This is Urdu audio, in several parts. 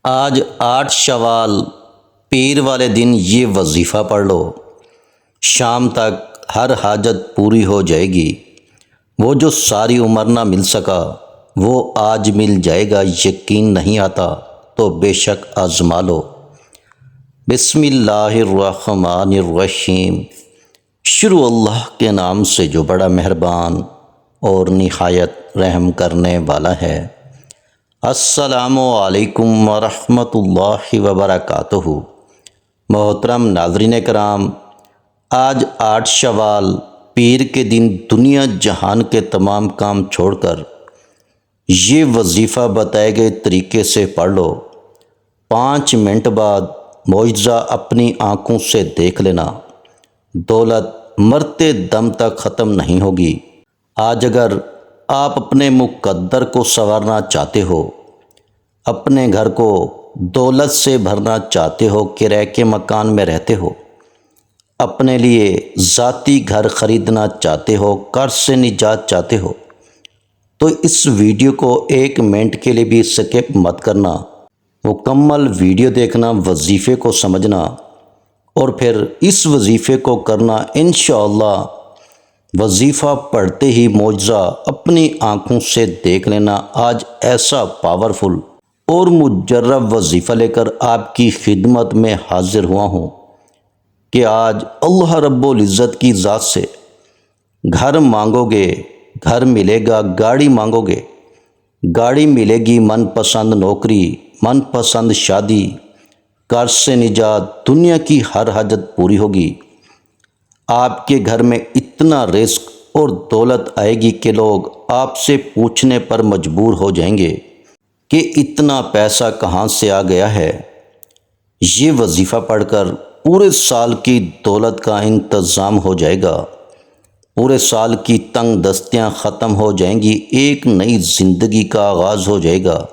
آج 8 شوال پیر والے دن یہ وظیفہ پڑھ لو، شام تک ہر حاجت پوری ہو جائے گی۔ وہ جو ساری عمر نہ مل سکا وہ آج مل جائے گا۔ یقین نہیں آتا تو بے شک آزما لو۔ بسم اللہ الرحمن الرحیم۔ شروع اللہ کے نام سے جو بڑا مہربان اور نہایت رحم کرنے والا ہے۔ السلام علیکم ورحمۃ اللہ وبرکاتہ۔ محترم ناظرین کرام، آج 8 شوال پیر کے دن دنیا جہان کے تمام کام چھوڑ کر یہ وظیفہ بتائے گئے طریقے سے پڑھ لو۔ 5 منٹ بعد معجزہ اپنی آنکھوں سے دیکھ لینا۔ دولت مرتے دم تک ختم نہیں ہوگی۔ آج اگر آپ اپنے مقدر کو سنوارنا چاہتے ہو، اپنے گھر کو دولت سے بھرنا چاہتے ہو، کرائے کے مکان میں رہتے ہو، اپنے لیے ذاتی گھر خریدنا چاہتے ہو، قرض سے نجات چاہتے ہو، تو اس ویڈیو کو 1 منٹ کے لیے بھی سکپ مت کرنا۔ مکمل ویڈیو دیکھنا، وظیفے کو سمجھنا اور پھر اس وظیفے کو کرنا۔ انشاءاللہ وظیفہ پڑھتے ہی معجزہ اپنی آنکھوں سے دیکھ لینا۔ آج ایسا پاورفل اور مجرب وظیفہ لے کر آپ کی خدمت میں حاضر ہوا ہوں کہ آج اللہ رب العزت کی ذات سے گھر مانگو گے گھر ملے گا، گاڑی مانگو گے گاڑی ملے گی، من پسند نوکری، من پسند شادی، قرض سے نجات، دنیا کی ہر حاجت پوری ہوگی۔ آپ کے گھر میں اتنا رزق اور دولت آئے گی کہ لوگ آپ سے پوچھنے پر مجبور ہو جائیں گے کہ اتنا پیسہ کہاں سے آ گیا ہے۔ یہ وظیفہ پڑھ کر پورے سال کی دولت کا انتظام ہو جائے گا، پورے سال کی تنگ دستیاں ختم ہو جائیں گی، ایک نئی زندگی کا آغاز ہو جائے گا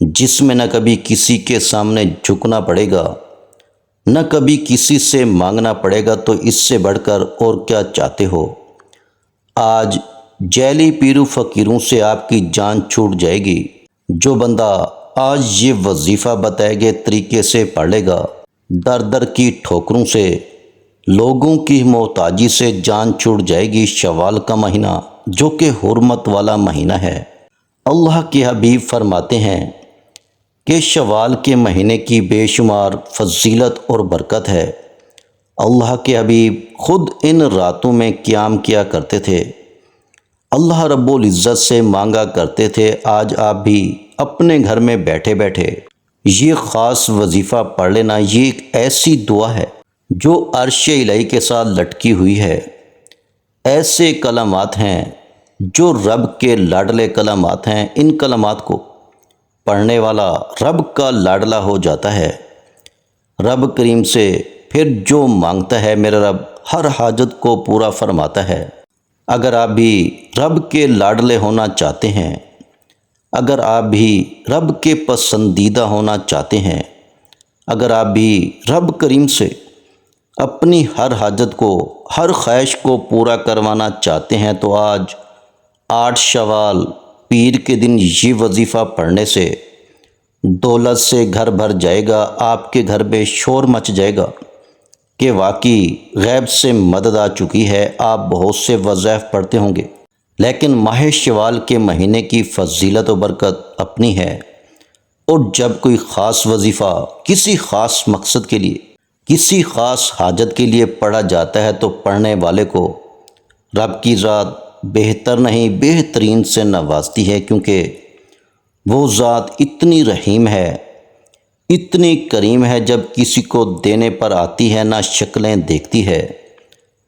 جس میں نہ کبھی کسی کے سامنے جھکنا پڑے گا، نہ کبھی کسی سے مانگنا پڑے گا۔ تو اس سے بڑھ کر اور کیا چاہتے ہو؟ آج جیلی پیرو فقیروں سے آپ کی جان چھوٹ جائے گی۔ جو بندہ آج یہ وظیفہ بتائے گئے طریقے سے پڑھ لے گا، در در کی ٹھوکروں سے، لوگوں کی محتاجی سے جان چھوٹ جائے گی۔ شوال کا مہینہ جو کہ حرمت والا مہینہ ہے، اللہ کے حبیب فرماتے ہیں کہ شوال کے مہینے کی بے شمار فضیلت اور برکت ہے۔ اللہ کے حبیب خود ان راتوں میں قیام کیا کرتے تھے، اللہ رب العزت سے مانگا کرتے تھے۔ آج آپ بھی اپنے گھر میں بیٹھے بیٹھے یہ خاص وظیفہ پڑھ لینا۔ یہ ایک ایسی دعا ہے جو عرش الہی کے ساتھ لٹکی ہوئی ہے۔ ایسے کلمات ہیں جو رب کے لاڈلے کلمات ہیں۔ ان کلمات کو پڑھنے والا رب کا لاڈلا ہو جاتا ہے۔ رب کریم سے پھر جو مانگتا ہے میرا رب ہر حاجت کو پورا فرماتا ہے۔ اگر آپ بھی رب کے لاڈلے ہونا چاہتے ہیں، اگر آپ بھی رب کے پسندیدہ ہونا چاہتے ہیں، اگر آپ بھی رب کریم سے اپنی ہر حاجت کو، ہر خواہش کو پورا کروانا چاہتے ہیں، تو آج 8 شوال پیر کے دن یہ وظیفہ پڑھنے سے دولت سے گھر بھر جائے گا۔ آپ کے گھر میں شور مچ جائے گا کہ واقعی غیب سے مدد آ چکی ہے۔ آپ بہت سے وظائف پڑھتے ہوں گے، لیکن ماہ شوال کے مہینے کی فضیلت و برکت اپنی ہے۔ اور جب کوئی خاص وظیفہ کسی خاص مقصد کے لیے، کسی خاص حاجت کے لیے پڑھا جاتا ہے تو پڑھنے والے کو رب کی ذات بہتر نہیں بہترین سے نوازتی ہے، کیونکہ وہ ذات اتنی رحیم ہے، اتنی کریم ہے۔ جب کسی کو دینے پر آتی ہے، نہ شکلیں دیکھتی ہے،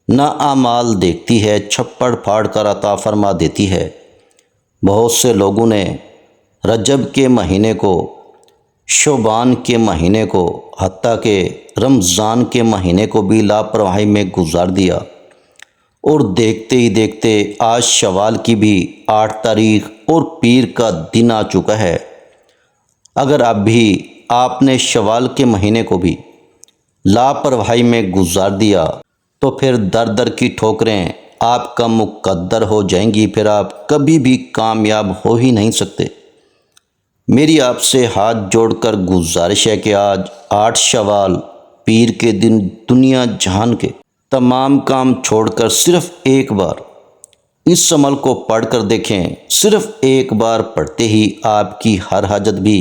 نہ اعمال دیکھتی ہے، چھپڑ پھاڑ کر عطا فرما دیتی ہے۔ بہت سے لوگوں نے رجب کے مہینے کو، شعبان کے مہینے کو، حتیٰ کہ رمضان کے مہینے کو بھی لاپرواہی میں گزار دیا، اور دیکھتے ہی دیکھتے آج شوال کی بھی 8 تاریخ اور پیر کا دن آ چکا ہے۔ اگر اب بھی آپ نے شوال کے مہینے کو بھی لاپرواہی میں گزار دیا تو پھر در در کی ٹھوکریں آپ کا مقدر ہو جائیں گی، پھر آپ کبھی بھی کامیاب ہو ہی نہیں سکتے۔ میری آپ سے ہاتھ جوڑ کر گزارش ہے کہ آج 8 شوال پیر کے دن دنیا جہان کے تمام کام چھوڑ کر صرف ایک بار اس عمل کو پڑھ کر دیکھیں۔ صرف ایک بار پڑھتے ہی آپ کی ہر حاجت بھی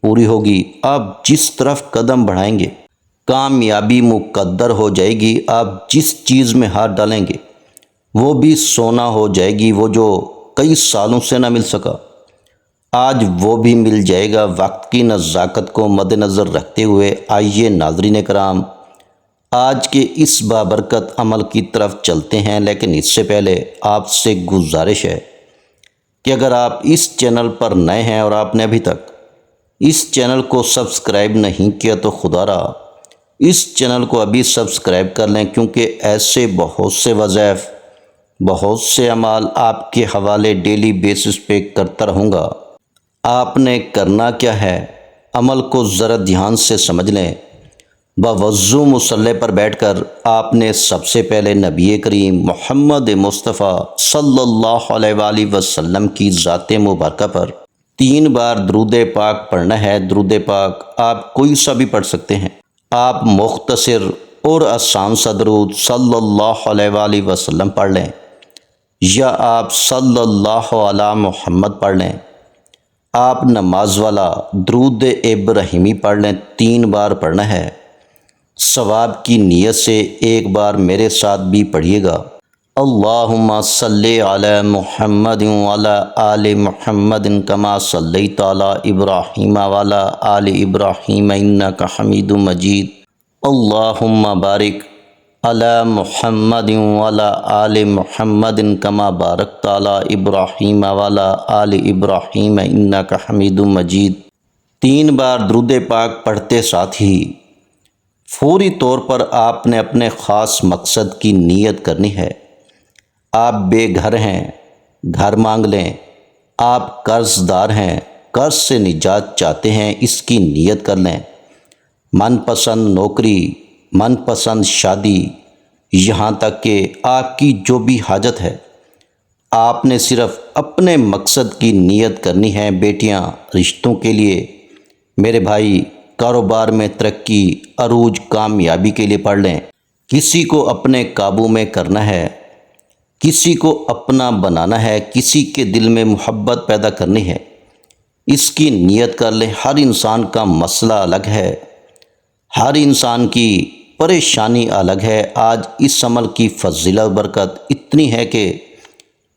پوری ہوگی۔ آپ جس طرف قدم بڑھائیں گے کامیابی مقدر ہو جائے گی۔ آپ جس چیز میں ہاتھ ڈالیں گے وہ بھی سونا ہو جائے گی۔ وہ جو کئی سالوں سے نہ مل سکا آج وہ بھی مل جائے گا۔ وقت کی نزاکت کو مد نظر رکھتے ہوئے آئیے ناظرین کرام آج کے اس بابرکت عمل کی طرف چلتے ہیں، لیکن اس سے پہلے آپ سے گزارش ہے کہ اگر آپ اس چینل پر نئے ہیں اور آپ نے ابھی تک اس چینل کو سبسکرائب نہیں کیا تو خدا را اس چینل کو ابھی سبسکرائب کر لیں، کیونکہ ایسے بہت سے وظائف بہت سے اعمال آپ کے حوالے ڈیلی بیسس پہ کرتا رہوں گا۔ آپ نے کرنا کیا ہے، عمل کو ذرا دھیان سے سمجھ لیں۔ باوضو مصلی پر بیٹھ کر آپ نے سب سے پہلے نبی کریم محمد مصطفیٰ صلی اللہ علیہ وآلہ وسلم کی ذات مبارکہ پر 3 بار درود پاک پڑھنا ہے۔ درود پاک آپ کوئی سا بھی پڑھ سکتے ہیں۔ آپ مختصر اور آسان سا درود صلی اللہ علیہ وآلہ وسلم پڑھ لیں، یا آپ صلی اللہ علی محمد پڑھ لیں۔ آپ نماز والا درود ابراہیمی پڑھ لیں، 3 بار پڑھنا ہے۔ ثواب کی نیت سے ایک بار میرے ساتھ بھی پڑھیے گا۔ اللہم صلی علی محمد وعلی آل محمد کما صلیت علی ابراہیم وعلی آل ابراہیم انک حمید مجید۔ اللہم بارک علی محمد وعلی آل محمد کما بارکت علی ابراہیم وعلی آل ابراہیم انک حمید مجید۔ 3 بار درود پاک پڑھتے ساتھ ہی فوری طور پر آپ نے اپنے خاص مقصد کی نیت کرنی ہے۔ آپ بے گھر ہیں، گھر مانگ لیں۔ آپ قرض دار ہیں، قرض سے نجات چاہتے ہیں، اس کی نیت کر لیں۔ من پسند نوکری، من پسند شادی، یہاں تک کہ آپ کی جو بھی حاجت ہے آپ نے صرف اپنے مقصد کی نیت کرنی ہے۔ بیٹیاں رشتوں کے لیے، میرے بھائی کاروبار میں ترقی عروج کامیابی کے لیے پڑھ لیں۔ کسی کو اپنے قابو میں کرنا ہے، کسی کو اپنا بنانا ہے، کسی کے دل میں محبت پیدا کرنی ہے، اس کی نیت کر لیں۔ ہر انسان کا مسئلہ الگ ہے، ہر انسان کی پریشانی الگ ہے۔ آج اس عمل کی فضیلت برکت اتنی ہے کہ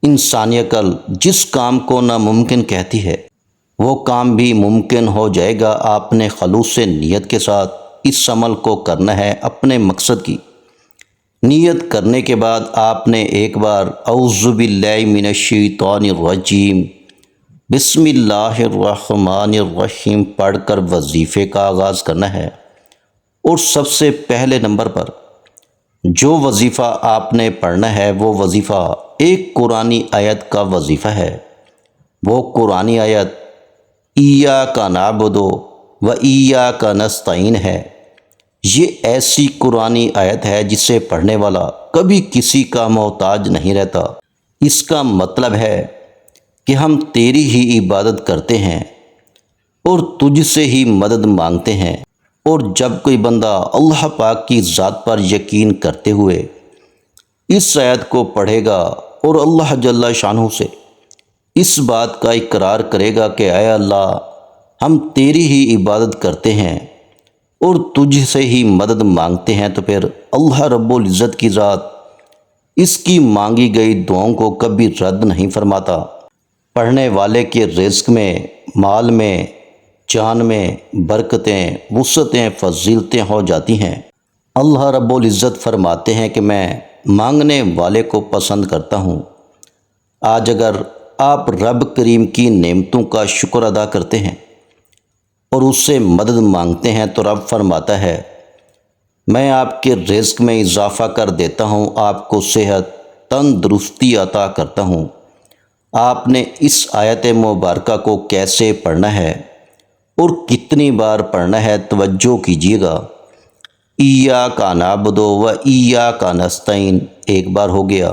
انسانی عقل جس کام کو ناممکن کہتی ہے وہ کام بھی ممکن ہو جائے گا۔ آپ نے خلوص نیت کے ساتھ اس عمل کو کرنا ہے۔ اپنے مقصد کی نیت کرنے کے بعد آپ نے ایک بار اعوذ باللہ من الشیطان الرجیم بسم اللہ الرحمن الرحیم پڑھ کر وظیفے کا آغاز کرنا ہے۔ اور سب سے پہلے نمبر پر جو وظیفہ آپ نے پڑھنا ہے وہ وظیفہ ایک قرآنی آیت کا وظیفہ ہے۔ وہ قرآنی آیت ایاک نعبد و ایاک نستعین ہے۔ یہ ایسی قرآنی آیت ہے جسے پڑھنے والا کبھی کسی کا محتاج نہیں رہتا۔ اس کا مطلب ہے کہ ہم تیری ہی عبادت کرتے ہیں اور تجھ سے ہی مدد مانگتے ہیں۔ اور جب کوئی بندہ اللہ پاک کی ذات پر یقین کرتے ہوئے اس آیت کو پڑھے گا اور اللہ جل شانہ سے اس بات کا اقرار کرے گا کہ اے اللہ ہم تیری ہی عبادت کرتے ہیں اور تجھ سے ہی مدد مانگتے ہیں، تو پھر اللہ رب العزت کی ذات اس کی مانگی گئی دعاؤں کو کبھی رد نہیں فرماتا۔ پڑھنے والے کے رزق میں، مال میں، جان میں برکتیں، وسعتیں، فضیلتیں ہو جاتی ہیں۔ اللہ رب العزت فرماتے ہیں کہ میں مانگنے والے کو پسند کرتا ہوں۔ آج اگر آپ رب کریم کی نعمتوں کا شکر ادا کرتے ہیں اور اس سے مدد مانگتے ہیں تو رب فرماتا ہے میں آپ کے رزق میں اضافہ کر دیتا ہوں، آپ کو صحت تندرستی عطا کرتا ہوں۔ آپ نے اس آیت مبارکہ کو کیسے پڑھنا ہے اور کتنی بار پڑھنا ہے توجہ کیجیے گا۔ ایاک نعبد و ایاک نستعین ایک بار ہو گیا،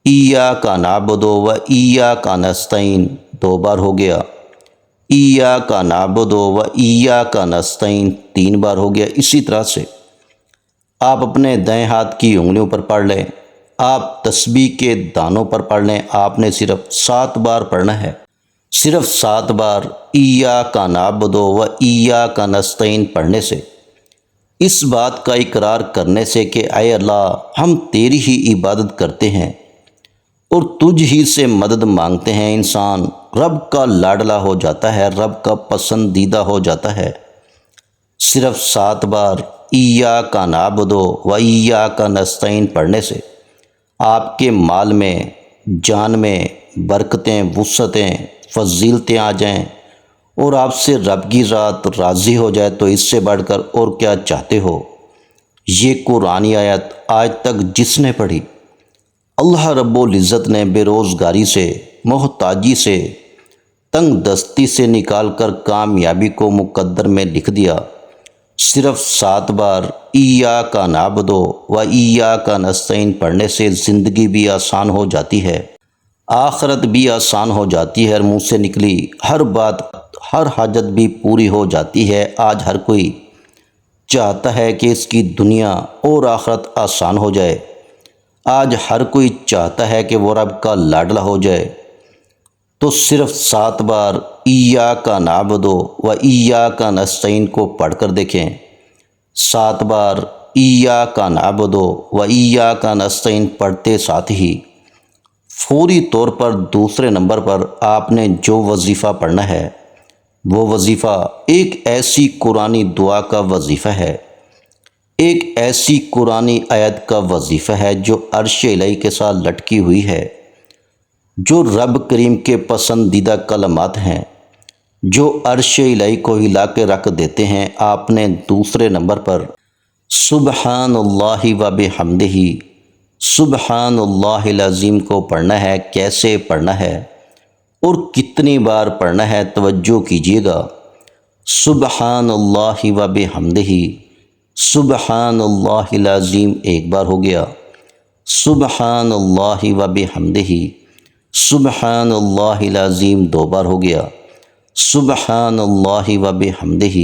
ایاک نعبد و ایاک نستعین 2 بار ہو گیا، ایاک نعبد و ایاک نستعین 3 بار ہو گیا۔ اسی طرح سے آپ اپنے دائیں ہاتھ کی انگلیوں پر پڑھ لیں، آپ تسبیح کے دانوں پر پڑھ لیں، آپ نے صرف 7 بار پڑھنا ہے۔ صرف 7 بار ایاک نعبد و ایاک نستعین پڑھنے سے، اس بات کا اقرار کرنے سے کہ اے اللہ ہم تیری ہی عبادت کرتے ہیں اور تجھ ہی سے مدد مانگتے ہیں، انسان رب کا لاڈلا ہو جاتا ہے، رب کا پسندیدہ ہو جاتا ہے۔ صرف 7 بار ایاک نعبد و ایاک نستعین پڑھنے سے آپ کے مال میں، جان میں برکتیں، وسعتیں، فضیلتیں آ جائیں اور آپ سے رب کی ذات راضی ہو جائے، تو اس سے بڑھ کر اور کیا چاہتے ہو۔ یہ قرآنی آیت آج تک جس نے پڑھی، اللہ رب العزت نے بے روزگاری سے، محتاجی سے، تنگ دستی سے نکال کر کامیابی کو مقدر میں لکھ دیا۔ صرف 7 بار ایاک نعبد و ایاک نستعین پڑھنے سے زندگی بھی آسان ہو جاتی ہے، آخرت بھی آسان ہو جاتی ہے، اور منہ سے نکلی ہر بات، ہر حاجت بھی پوری ہو جاتی ہے۔ آج ہر کوئی چاہتا ہے کہ اس کی دنیا اور آخرت آسان ہو جائے، آج ہر کوئی چاہتا ہے کہ وہ رب کا لاڈلا ہو جائے۔ تو صرف 7 بار ایاک نعبد و ایاک نستعین کو پڑھ کر دیکھیں۔ 7 بار ایاک نعبد و ایاک نستعین پڑھتے ساتھ ہی فوری طور پر دوسرے نمبر پر آپ نے جو وظیفہ پڑھنا ہے، وہ وظیفہ ایک ایسی قرآنی دعا کا وظیفہ ہے، ایک ایسی قرآنی آیت کا وظیفہ ہے جو عرش الہی کے ساتھ لٹکی ہوئی ہے، جو رب کریم کے پسندیدہ کلمات ہیں، جو عرش الہی کو ہلا کے رکھ دیتے ہیں۔ آپ نے دوسرے نمبر پر سبحان اللہ و بحمدہ، سبحان اللہ العظیم کو پڑھنا ہے۔ کیسے پڑھنا ہے اور کتنی بار پڑھنا ہے، توجہ کیجیے گا۔ سبحان اللہ و بحمدہ، سبحان اللہ العظیم 1 بار ہو گیا۔ سبحان اللہ و بحمدہ، سبحان اللہ العظیم 2 بار ہو گیا۔ سبحان اللہ و بحمدہ،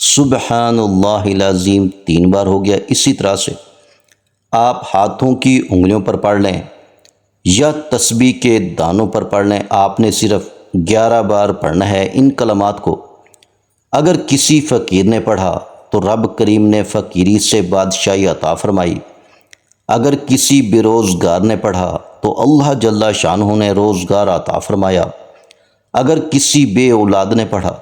سبحان اللہ العظیم 3 بار ہو گیا۔ اسی طرح سے آپ ہاتھوں کی انگلیوں پر پڑھ لیں یا تسبیح کے دانوں پر پڑھ لیں، آپ نے صرف 11 بار پڑھنا ہے ان کلمات کو۔ اگر کسی فقیر نے پڑھا تو رب کریم نے فقیری سے بادشاہی عطا فرمائی، اگر کسی بے روزگار نے پڑھا تو اللہ جل شانہ نے روزگار عطا فرمایا، اگر کسی بے اولاد نے پڑھا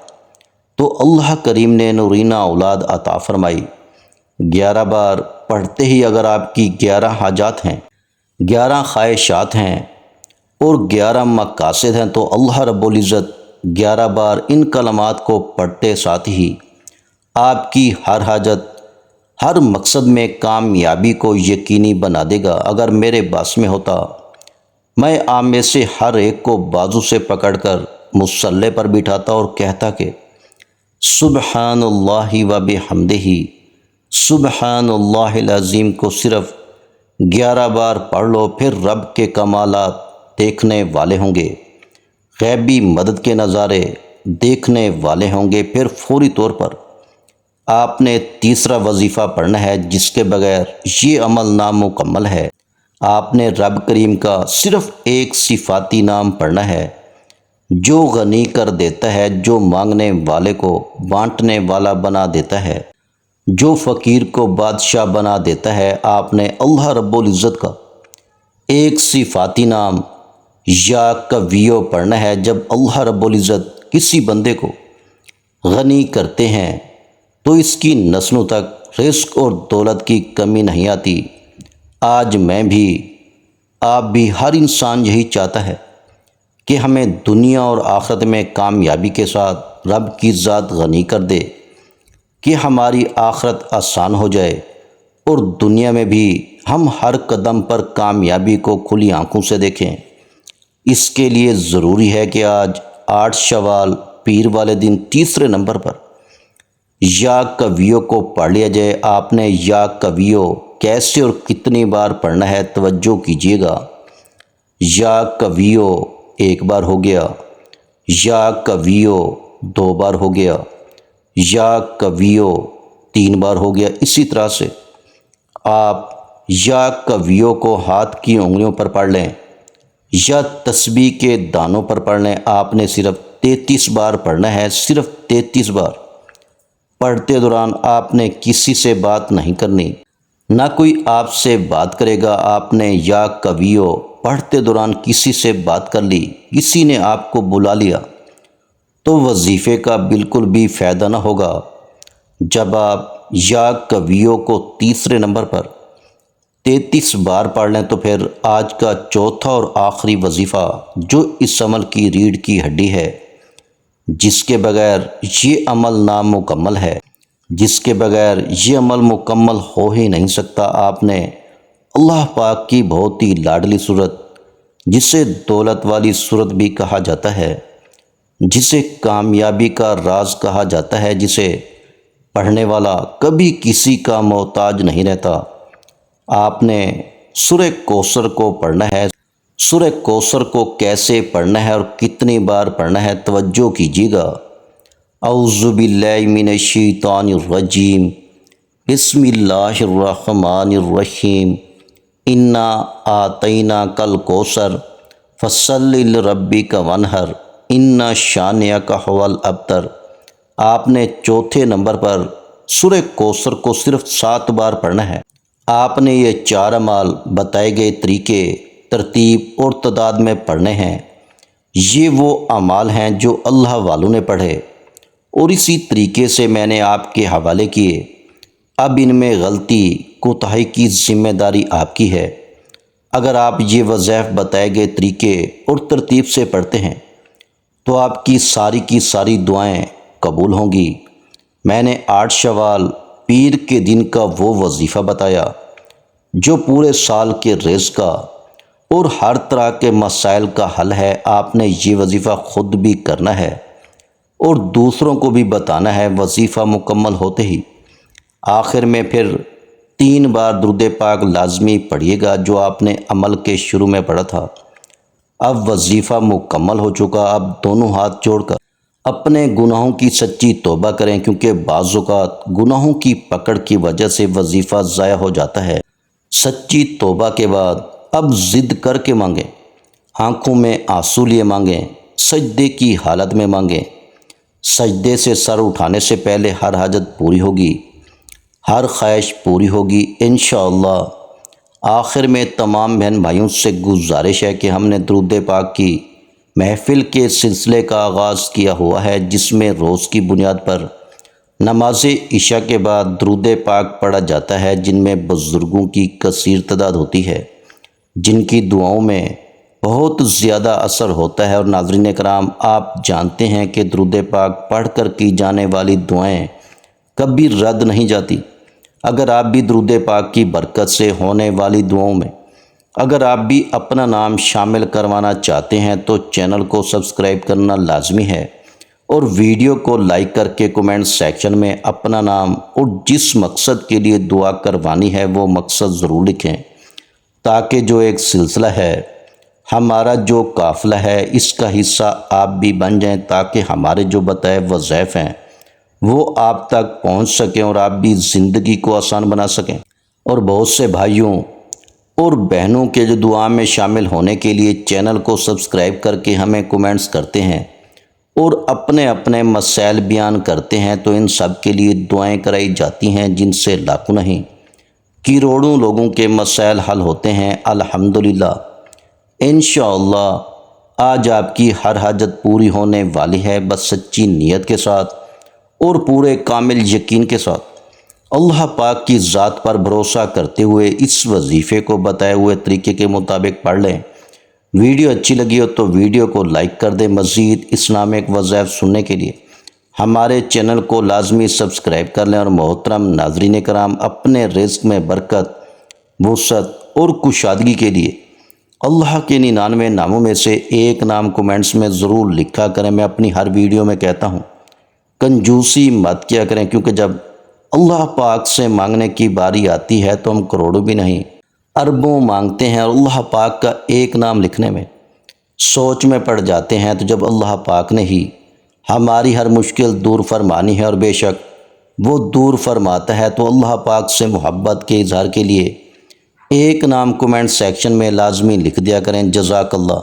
تو اللہ کریم نے نورینہ اولاد عطا فرمائی۔ 11 بار پڑھتے ہی اگر آپ کی 11 حاجات ہیں، 11 خواہشات ہیں اور 11 مقاصد ہیں، تو اللہ رب العزت 11 بار ان کلمات کو پڑھتے ساتھ ہی آپ کی ہر حاجت، ہر مقصد میں کامیابی کو یقینی بنا دے گا۔ اگر میرے بس میں ہوتا، میں آپ میں سے ہر ایک کو بازو سے پکڑ کر مصلی پر بٹھاتا اور کہتا کہ سبحان اللہ و بحمدہ، سبحان اللہ العظیم کو صرف 11 بار پڑھ لو، پھر رب کے کمالات دیکھنے والے ہوں گے، غیبی مدد کے نظارے دیکھنے والے ہوں گے۔ پھر فوری طور پر آپ نے تیسرا وظیفہ پڑھنا ہے، جس کے بغیر یہ عمل نامکمل ہے۔ آپ نے رب کریم کا صرف ایک صفاتی نام پڑھنا ہے، جو غنی کر دیتا ہے، جو مانگنے والے کو بانٹنے والا بنا دیتا ہے، جو فقیر کو بادشاہ بنا دیتا ہے۔ آپ نے اللہ رب العزت کا ایک صفاتی نام یا قویو پڑھنا ہے۔ جب اللہ رب العزت کسی بندے کو غنی کرتے ہیں تو اس کی نسلوں تک رزق اور دولت کی کمی نہیں آتی۔ آج میں بھی، آپ بھی، ہر انسان یہی چاہتا ہے کہ ہمیں دنیا اور آخرت میں کامیابی کے ساتھ رب کی ذات غنی کر دے، کہ ہماری آخرت آسان ہو جائے اور دنیا میں بھی ہم ہر قدم پر کامیابی کو کھلی آنکھوں سے دیکھیں۔ اس کے لیے ضروری ہے کہ آج 8 شوال پیر والے دن تیسرے نمبر پر یا قویو کو پڑھ لیا جائے۔ آپ نے یا قویو کیسے اور کتنی بار پڑھنا ہے، توجہ کیجیے گا۔ یا قویو 1 بار ہو گیا، یا کویو 2 بار ہو گیا، یا کویو 3 بار ہو گیا۔ اسی طرح سے آپ یا کویو کو ہاتھ کی انگلیوں پر پڑھ لیں یا تسبیح کے دانوں پر پڑھ لیں۔ آپ نے صرف 33 بار پڑھنا ہے، صرف 33 بار۔ پڑھتے دوران آپ نے کسی سے بات نہیں کرنی، نہ کوئی آپ سے بات کرے گا۔ آپ نے یا کویو پڑھتے دوران کسی سے بات کر لی، کسی نے آپ کو بلا لیا، تو وظیفے کا بالکل بھی فائدہ نہ ہوگا۔ جب آپ یا کویو کو تیسرے نمبر پر 33 بار پڑھ لیں تو پھر آج کا چوتھا اور آخری وظیفہ، جو اس عمل کی ریڑھ کی ہڈی ہے، جس کے بغیر یہ عمل نامکمل ہے، جس کے بغیر یہ عمل مکمل ہو ہی نہیں سکتا، آپ نے اللہ پاک کی بہت ہی لاڈلی صورت، جسے دولت والی صورت بھی کہا جاتا ہے، جسے کامیابی کا راز کہا جاتا ہے، جسے پڑھنے والا کبھی کسی کا محتاج نہیں رہتا، آپ نے سورہ کوثر کو پڑھنا ہے۔ سورہ کوثر کو کیسے پڑھنا ہے اور کتنی بار پڑھنا ہے، توجہ کیجیے گا۔ اعوذ باللہ من الشیطان الرجیم، بسم اللہ الرحمن الرحیم، انا اعطیناک الکوثر فصل لربک وانحر ان شانئک ھو الابتر۔ آپ نے چوتھے نمبر پر سورہ کوثر کو صرف 7 بار پڑھنا ہے۔ آپ نے یہ 4 اعمال بتائے گئے طریقے، ترتیب اور تعداد میں پڑھنے ہیں۔ یہ وہ اعمال ہیں جو اللہ والوں نے پڑھے اور اسی طریقے سے میں نے آپ کے حوالے کیے۔ اب ان میں غلطی کوتاہی کی ذمہ داری آپ کی ہے۔ اگر آپ یہ وظائف بتائے گئے طریقے اور ترتیب سے پڑھتے ہیں تو آپ کی ساری دعائیں قبول ہوں گی۔ میں نے 8 شوال پیر کے دن کا وہ وظیفہ بتایا جو پورے سال کے رزق کا اور ہر طرح کے مسائل کا حل ہے۔ آپ نے یہ وظیفہ خود بھی کرنا ہے اور دوسروں کو بھی بتانا ہے۔ وظیفہ مکمل ہوتے ہی آخر میں پھر 3 بار درود پاک لازمی پڑھیے گا، جو آپ نے عمل کے شروع میں پڑھا تھا۔ اب وظیفہ مکمل ہو چکا، اب دونوں ہاتھ جوڑ کر اپنے گناہوں کی سچی توبہ کریں، کیونکہ بعض اوقات گناہوں کی پکڑ کی وجہ سے وظیفہ ضائع ہو جاتا ہے۔ سچی توبہ کے بعد اب ضد کر کے مانگیں، آنکھوں میں آنسو لیے مانگیں، سجدے کی حالت میں مانگیں۔ سجدے سے سر اٹھانے سے پہلے ہر حاجت پوری ہوگی، ہر خواہش پوری ہوگی انشاءاللہ۔ آخر میں تمام بہن بھائیوں سے گزارش ہے کہ ہم نے درود پاک کی محفل کے سلسلے کا آغاز کیا ہوا ہے، جس میں روز کی بنیاد پر نماز عشاء کے بعد درود پاک پڑھا جاتا ہے، جن میں بزرگوں کی کثیر تعداد ہوتی ہے، جن کی دعاؤں میں بہت زیادہ اثر ہوتا ہے۔ اور ناظرین کرام، آپ جانتے ہیں کہ درود پاک پڑھ کر کی جانے والی دعائیں کبھی رد نہیں جاتی۔ اگر آپ بھی درود پاک کی برکت سے ہونے والی دعاؤں میں اگر آپ بھی اپنا نام شامل کروانا چاہتے ہیں تو چینل کو سبسکرائب کرنا لازمی ہے اور ویڈیو کو لائک کر کے کومنٹ سیکشن میں اپنا نام اور جس مقصد کے لیے دعا کروانی ہے وہ مقصد ضرور لکھیں، تاکہ جو ایک سلسلہ ہے، ہمارا جو قافلہ ہے، اس کا حصہ آپ بھی بن جائیں، تاکہ ہمارے جو بتائے وظائف ہیں وہ آپ تک پہنچ سکیں اور آپ بھی زندگی کو آسان بنا سکیں۔ اور بہت سے بھائیوں اور بہنوں کے جو دعا میں شامل ہونے کے لیے چینل کو سبسکرائب کر کے ہمیں کومنٹس کرتے ہیں اور اپنے اپنے مسائل بیان کرتے ہیں، تو ان سب کے لیے دعائیں کرائی جاتی ہیں، جن سے لاکھوں نہیں کروڑوں لوگوں کے مسائل حل ہوتے ہیں الحمدللہ۔ انشاءاللہ آج آپ کی ہر حاجت پوری ہونے والی ہے، بس سچی نیت کے ساتھ اور پورے کامل یقین کے ساتھ اللہ پاک کی ذات پر بھروسہ کرتے ہوئے اس وظیفے کو بتائے ہوئے طریقے کے مطابق پڑھ لیں۔ ویڈیو اچھی لگی ہو تو ویڈیو کو لائک کر دیں۔ مزید اسلامک وظائف سننے کے لیے ہمارے چینل کو لازمی سبسکرائب کر لیں۔ اور محترم ناظرین کرام، اپنے رزق میں برکت، وسعت اور کشادگی کے لیے اللہ کے 99 ناموں میں سے ایک نام کومنٹس میں ضرور لکھا کریں۔ میں اپنی ہر ویڈیو میں کہتا ہوں، کنجوسی مت کیا کریں، کیونکہ جب اللہ پاک سے مانگنے کی باری آتی ہے تو ہم کروڑوں بھی نہیں اربوں مانگتے ہیں، اور اللہ پاک کا ایک نام لکھنے میں سوچ میں پڑ جاتے ہیں تو جب اللہ پاک نے ہی ہماری ہر مشکل دور فرمانی ہے، اور بے شک وہ دور فرماتا ہے، تو اللہ پاک سے محبت کے اظہار کے لیے ایک نام کومنٹ سیکشن میں لازمی لکھ دیا کریں۔ جزاک اللہ۔